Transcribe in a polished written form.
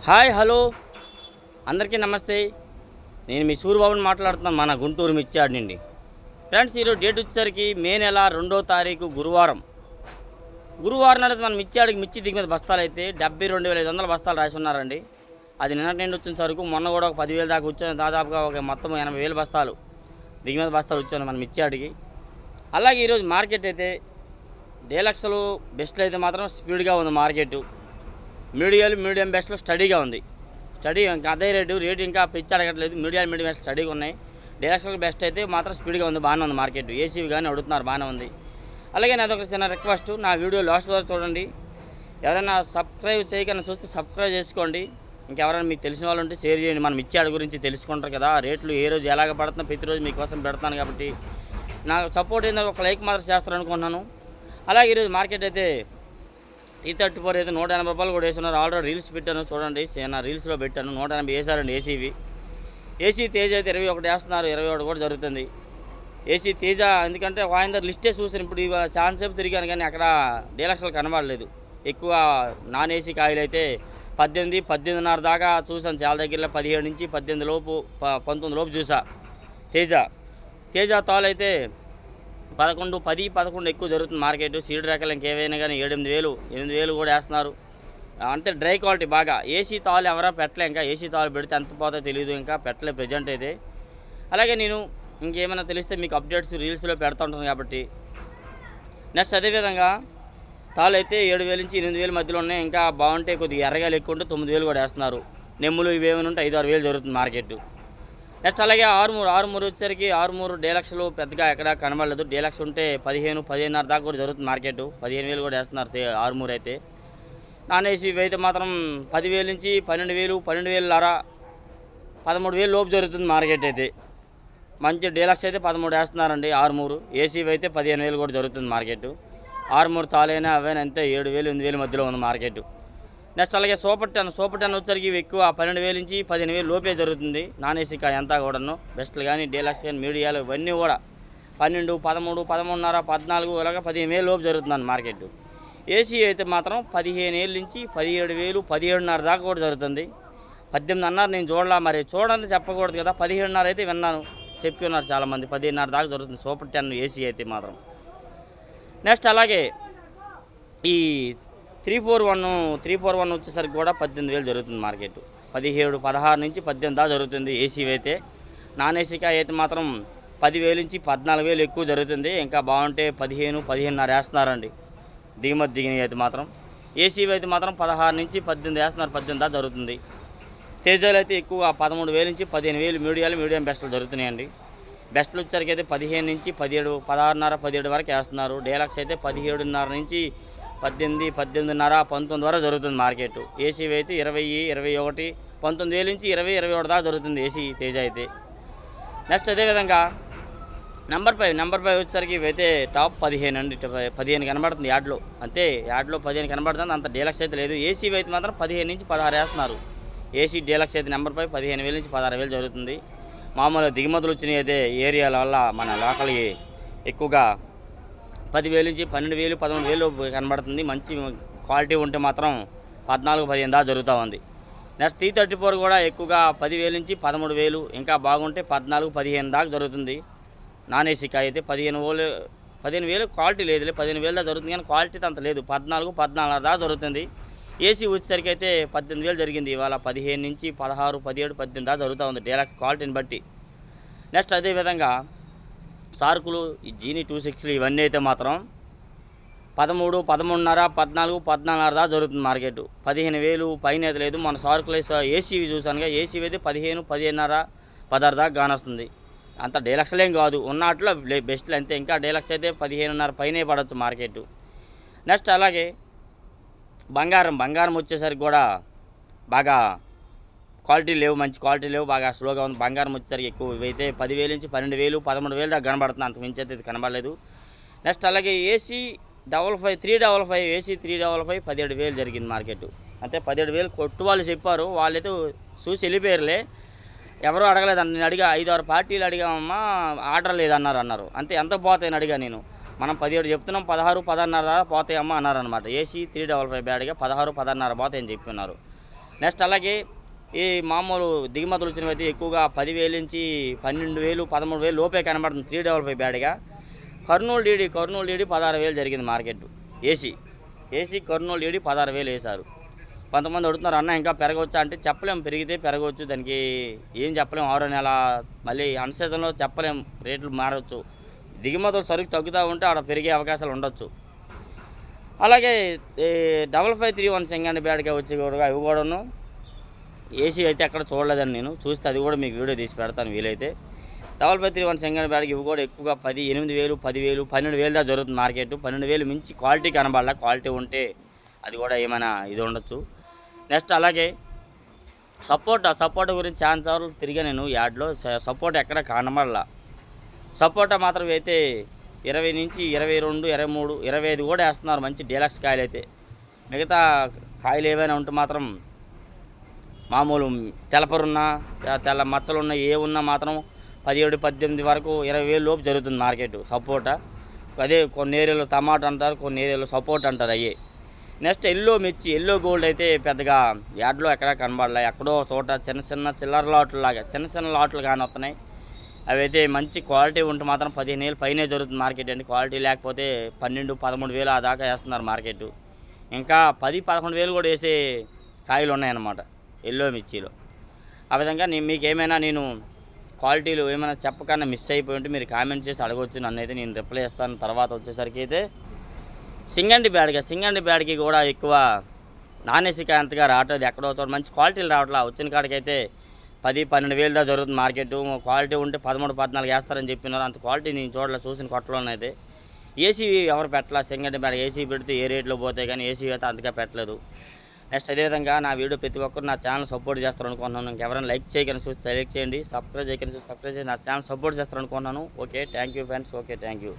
Hi hello అందరికీ నమస్తే. నేను మీ సూరిబాబుని మాట్లాడుతున్నాను, మన గుంటూరు మిర్చాడ్ నుండి. ఫ్రెండ్స్, ఈరోజు డేట్ వచ్చేసరికి మే నెల 2వ తారీఖు గురువారం నాడు మన మిర్చాడికి మిర్చి దిగుమతి బస్తాలు అయితే 72,500 బస్తాలు రాసి ఉన్నారండి. అది నిన్నటి నుండి వచ్చిన సరుకు మొన్న కూడా ఒక 10,000 దాకా వచ్చాను. దాదాపుగా ఒక మొత్తం 80,000 బస్తాలు దిగుమతి బస్తాలు వచ్చాను మన మిర్చాడికి. అలాగే ఈరోజు మార్కెట్ అయితే డీలక్స్లు బెస్ట్లు అయితే మాత్రం స్పీడ్గా ఉంది మార్కెట్. మీడియం బెస్ట్లో స్టడీగా ఉంది. ఇంకా అదే రేటు ఇంకా పిచ్చి అడగట్లేదు. మీడియం బెస్ట్ స్టడీగా ఉన్నాయి. డీలక్స్లకు బెస్ట్ అయితే మాత్రం స్పీడ్గా ఉంది, బాగానే ఉంది మార్కెట్. ఏసీవి కానీ అడుగుతున్నారు, బాగానే ఉంది. అలాగే నాదొక చిన్న రిక్వెస్ట్, నా వీడియో లాస్ట్ వరకు చూడండి. ఎవరైనా సబ్స్క్రైబ్ చేయకుండా చూస్తే సబ్స్క్రైబ్ చేసుకోండి. ఇంకెవరైనా మీకు తెలిసిన వాళ్ళు ఉంటే షేర్ చేయండి. మనం మిర్చి గురించి తెలుసుకుంటారు కదా, రేట్లు ఏ రోజు ఎలాగ పడుతుందో ప్రతిరోజు మీకోసం పెడతాను. కాబట్టి నాకు సపోర్ట్ ఏంటంటే ఒక లైక్ మాత్రం చేస్తారనుకుంటున్నాను. అలాగే ఈరోజు మార్కెట్ అయితే E34 అయితే 180 రూపాయలు కూడా వేస్తున్నారు. ఆల్రెడీ రీల్స్ పెట్టాను చూడండి, నా రీల్స్లో పెట్టాను. 180 వేసారండి ఏసీవి. ఏసీ తేజ అయితే 21 వేస్తున్నారు, 21 కూడా జరుగుతుంది ఏసీ తేజ. ఎందుకంటే వాయిందరు లిస్టే చూసాను. ఇప్పుడు ఇవాళ ఛాన్స్ సేపు తిరిగాను కానీ అక్కడ డీలక్స్లు కనబడలేదు. ఎక్కువ నాన్ ఏసీ కాయలు అయితే 18, 18.5 దాకా చూసాను. చాలా దగ్గరలో 17 నుంచి 18 లోపు 19 లోపు చూసా. తేజ తాలు అయితే 11, 10, 11 ఎక్కువ జరుగుతుంది మార్కెట్. సీడ్ రకాలు ఇంకేవైనా కానీ 8,000 కూడా వేస్తున్నారు. అంటే డ్రై క్వాలిటీ బాగా. ఏసీ తాలు ఎవరా పెట్టలే, ఇంకా ఏసీ తాలు పెడితే ఎంత పోతే తెలియదు, ఇంకా పెట్టలే ప్రజెంట్ అయితే. అలాగే నేను ఇంకేమైనా తెలిస్తే మీకు అప్డేట్స్ రీల్స్లో పెడతా ఉంటాను కాబట్టి. నెక్స్ట్ అదేవిధంగా తాళ్ళు అయితే 7,000 నుంచి 8,000 మధ్యలో ఉన్నాయి. ఇంకా బాగుంటే కొద్దిగా ఎర్రగాయలు ఎక్కువ ఉంటే 9,000 కూడా వేస్తున్నారు. నెమ్ములు ఇవేమైనా ఉంటే 5-6,000 జరుగుతుంది మార్కెట్. నెక్స్ట్ అలాగే ఆరుమూరు వచ్చేసరికి ఆరుమూరు డీలక్స్లు పెద్దగా ఎక్కడ కనబడలేదు. డీలక్స్ ఉంటే 15, 15.5 దాకా కూడా జరుగుతుంది మార్కెట్. 15,000 కూడా వేస్తున్నారు ఆరుమూరు అయితే. నాన్ ఏసీ అయితే మాత్రం 10,000 నుంచి 12,000, 12,500, 13,000 లోపు జరుగుతుంది మార్కెట్ అయితే. మంచి డీలక్స్ అయితే 13 వేస్తున్నారండి ఆరుమూరు. ఏసీ అయితే 15,000 కూడా జరుగుతుంది మార్కెట్. ఆరుమూరు తాలైనా అవైనా అంతే 7,000, 8,000 మధ్యలో ఉంది మార్కెట్. నెక్స్ట్ అలాగే సూపర్ టెన్ వచ్చరికి ఎక్కువ 12,000 నుంచి 15,000 లోపే జరుగుతుంది. నాన్ ఏసీ కాయ అంతా కూడాను. బెస్ట్లు కానీ డీలక్స్ కానీ మీడియాలు ఇవన్నీ కూడా 12, 13, 13.5, 14 ఇలాగ 15,000 లోపు జరుగుతుంది మార్కెట్. ఏసీ అయితే మాత్రం 15,000 నుంచి 17,000, 17.5 దాకా కూడా జరుగుతుంది. 18.5 నేను చూడాల, మరి చూడండి చెప్పకూడదు కదా. 17.5 అయితే విన్నాను, చెప్పి ఉన్నారు చాలామంది. 15.5 దాకా జరుగుతుంది సూపర్ 10 ఏసీ అయితే మాత్రం. నెక్స్ట్ అలాగే ఈ 341 వచ్చేసరికి కూడా 18,000 జరుగుతుంది మార్కెట్. 17, 16 నుంచి 18 దాకా జరుగుతుంది ఏసీ అయితే. నాన్ ఏసీకా అయితే మాత్రం 10,000 నుంచి 14,000 ఎక్కువ జరుగుతుంది. ఇంకా బాగుంటే 15, 15.5 వేస్తున్నారండి దిగుమతి దిగినవి అయితే మాత్రం. ఏసీ అయితే మాత్రం 16 నుంచి 18 వేస్తున్నారు, 18 దాకా జరుగుతుంది. తేజాలు అయితే ఎక్కువ 13,000 నుంచి 15,000 మీడియం బెస్ట్లు జరుగుతున్నాయండి. బెస్ట్లు వచ్చేసరికి అయితే 15 నుంచి 17, 16.5, 17 వరకు వేస్తున్నారు. డీలక్స్ అయితే 17.5 నుంచి 18, 18.5, 19 వరకు జరుగుతుంది మార్కెట్. ఏసీ అయితే 20, 21, 19,000 నుంచి 20, 21 దాకా జరుగుతుంది ఏసీ తేజ అయితే. నెక్స్ట్ అదేవిధంగా నెంబర్ 5 వచ్చేసరికి ఇవైతే టాప్ 15 అండి. 15 కనబడుతుంది యాడ్లో, అంతే. యాడ్లో 15 కనబడుతుంది, అంత డీలక్స్ అయితే లేదు. ఏసీ అయితే మాత్రం 15 నుంచి 16 వేస్తున్నారు. ఏసీ డీలక్స్ అయితే నెంబర్ 5 15,000 నుంచి 16,000 జరుగుతుంది. మామూలుగా దిగుమతులు వచ్చినాయి అయితే ఏరియాల వల్ల మన లోకల్కి ఎక్కువగా 10,000 నుంచి 12,000, 13,000 కనబడుతుంది. మంచి క్వాలిటీ ఉంటే మాత్రం 14, 15 దాకా జరుగుతూ ఉంది. నెక్స్ట్ E34 కూడా ఎక్కువగా 10,000 నుంచి 13,000, ఇంకా బాగుంటే 14, 15 దాకా జరుగుతుంది. నాన్ ఏసీ కాయ అయితే 15,000 క్వాలిటీ లేదు, 15,000 దాకా జరుగుతుంది. కానీ క్వాలిటీ అంత లేదు, 14, 14.5 దాకా జరుగుతుంది. ఏసీ వచ్చేసరికి అయితే 18,000 జరిగింది. ఇవాళ 15 నుంచి 16, 17, 18 దాకా జరుగుతూ ఉంది డీలక్స్ క్వాలిటీని బట్టి. నెక్స్ట్ అదేవిధంగా సార్కులు ఈ జీనీ 260 ఇవన్నీ అయితే మాత్రం 13, 13.5, 14, 14.5 దాకా జరుగుతుంది మార్కెట్. 15,000 పైన అయితే లేదు. మన సార్కులు ఏసీవి చూసానుగా, ఏసీవి అయితే 15, 15.5, 16 దాకా కానొస్తుంది. అంత డీలక్స్లేం కాదు, ఉన్నట్లో బెస్ట్లు అంతే. ఇంకా డీలక్స్ అయితే 15.5 పైనే పడవచ్చు మార్కెట్. నెక్స్ట్ అలాగే బంగారం వచ్చేసరికి కూడా బాగా క్వాలిటీ లేవు, మంచి క్వాలిటీ లేవు, బాగా స్లోగా ఉంది. బంగారం వచ్చేసరికి ఎక్కువ ఇవైతే 10,000 నుంచి 12,000, 13,000 దాకా కనబడుతుంది, అంత మించి అయితే ఇది కనబడలేదు. నెక్స్ట్ అలాగే ఏసీ 355 ఏసీ 355 17,000 జరిగింది మార్కెట్. అంటే 17,000 కొట్టు వాళ్ళు చెప్పారు, వాళ్ళైతే చూసి వెళ్ళిపోయారులే, ఎవరో అడగలేదు. నేను అడిగా 5-6 పార్టీలు అడిగామమ్మా, ఆర్డర్ లేదన్నారు. అంతే, ఎంత పోతాయని అడిగా నేను. మనం 17 చెప్తున్నాం, 16, 16.5 పోతాయమ్మా అన్నారనమాట. ఏసీ 355 బ్యాడ్గా 16, 16.5 పోతాయని చెప్పిన్నారు. నెక్స్ట్ అలాగే ఈ మామూలు దిగుమతులు వచ్చినవైతే ఎక్కువగా 10,000 నుంచి 12,000 13,000 లోపే కనబడుతుంది 355 బ్యాడ్గా. కర్నూలు డీడీ 16,000 జరిగింది మార్కెట్. ఏసీ కర్నూలు డీడీ 16,000 వేశారు. కొంతమంది అడుగుతున్నారు, అన్న ఇంకా పెరగవచ్చా అంటే చెప్పలేము, పెరిగితే పెరగవచ్చు, దానికి ఏం చెప్పలేము. 6వ నెల మళ్ళీ అన్ సీజన్లో చెప్పలేము, రేట్లు మారవచ్చు. దిగుమతులు సరుకు తగ్గుతూ ఉంటే ఆడ పెరిగే అవకాశాలు ఉండొచ్చు. అలాగే 5531 సింగండి బ్యాడ్గా వచ్చి కూడా ఇవి కూడాను ఏసీ అయితే ఎక్కడ చూడలేదని నేను చూస్తే అది కూడా మీకు వీడియో తీసి పెడతాను వీలైతే. 5531 సింగండి బ్యాడ్కి ఇవి కూడా ఎక్కువగా 8,000 10,000 12,000 దాకా జరుగుతుంది మార్కెట్. 12,000 మించి క్వాలిటీ కనబడాల. క్వాలిటీ ఉంటే అది కూడా ఏమైనా ఇది ఉండొచ్చు. నెక్స్ట్ అలాగే సపోటా గురించి చాలా సార్లు తిరిగా నేను యాడ్లో. సపోటా ఎక్కడ కనబడాల. సపోటా మాత్రం అయితే 20 నుంచి 22 23 25 కూడా వేస్తున్నారు మంచి డీలక్స్ కాయలు అయితే. మిగతా కాయలు ఏవైనా ఉంటే మాత్రం మామూలు తెల్లపరున్నా తెల్ల మచ్చలున్నా ఏ ఉన్నా మాత్రం 17 18 వరకు 20,000 లోపు జరుగుతుంది మార్కెట్ సపోటా. అదే కొన్ని ఏరియాలో టమాటా అంటారు, కొన్ని ఏరియాలో సపోటా అంటారు అయ్యే. నెక్స్ట్ ఎల్లో గోల్డ్ అయితే పెద్దగా యాడ్లో ఎక్కడ కనబడలే. ఎక్కడో చోట చిన్న చిల్లర లాట్లు చిన్న లాట్లు కానీ వస్తున్నాయి. అవి అయితే మంచి క్వాలిటీ ఉంటే మాత్రం 15,000 పైనే జరుగుతుంది మార్కెట్ అండి. క్వాలిటీ లేకపోతే 12 13,000 ఆ దాకా వేస్తున్నారు మార్కెట్. ఇంకా 10 11,000 కూడా వేసే కాయలు ఉన్నాయన్నమాట ఎల్లో మిర్చిలో. ఆ విధంగా మీకు ఏమైనా నేను క్వాలిటీలు ఏమైనా చెప్పకన్నా మిస్ అయిపోయి ఉంటే మీరు కామెంట్ చేసి అడగవచ్చు, నన్ను అయితే నేను రిప్లై ఇస్తాను. తర్వాత వచ్చేసరికి అయితే సింగండి బ్యాడ్కి కూడా ఎక్కువ నాన్ ఏసీ కాయ అంతగా రావట్లేదు. ఎక్కడో చోట మంచి క్వాలిటీలు రావట్లా. వచ్చిన కాడికైతే 10 12,000 దాకా జరుగుతుంది మార్కెట్. క్వాలిటీ ఉంటే 13 14 వేస్తారని చెప్పినారు. అంత క్వాలిటీ నేను చూడలే చూసిన కొట్టలోనైతే. ఏసీ ఎవరు పెట్టలా. సింగండి బ్యాడ్ ఏసీ పెడితే ఏ రేట్లో పోతాయి కానీ ఏసీ అయితే అంతగా పెట్టలేదు. నెక్స్ట్ అదేవిధంగా నా వీడియో ప్రతి ఒక్కరు నా ఛానల్ సపోర్ట్ చేస్తారు అనుకుంటున్నాను. ఇంకెవరైనా లైక్ చేయకని చూస్తే లైక్ చేయండి, సబ్స్క్రైబ్ చేయకని చూస్తే సబ్స్క్రైబ్ చేసి నా ఛానల్ సపోర్ట్ చేస్తారు అనుకుంటున్నాను. Okay, thank you friends. Okay, thank you.